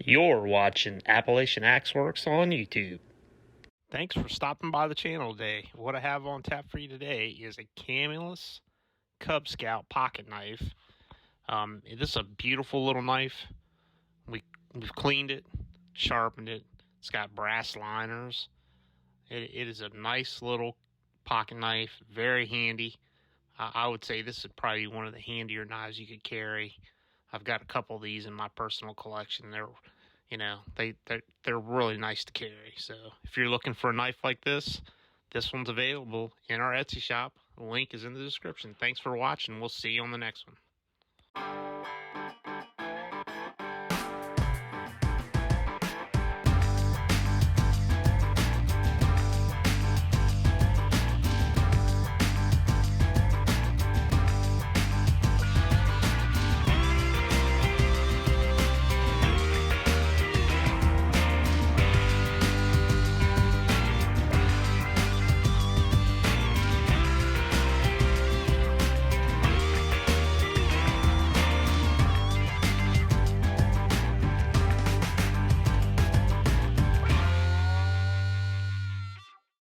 You're watching Appalachian Axeworks on YouTube. Thanks for stopping by the channel today. What I have on tap for you today is a Camillus Cub Scout pocket knife. This is a beautiful little knife. We've cleaned it, sharpened it. It's got brass liners. It is a nice little pocket knife, very handy. I would say this is probably one of the handier knives you could carry. I've got a couple of these in my personal collection. They're really nice to carry. So if you're looking for a knife like this one's available in our Etsy shop. The link is in the description. Thanks for watching. We'll see you on the next one.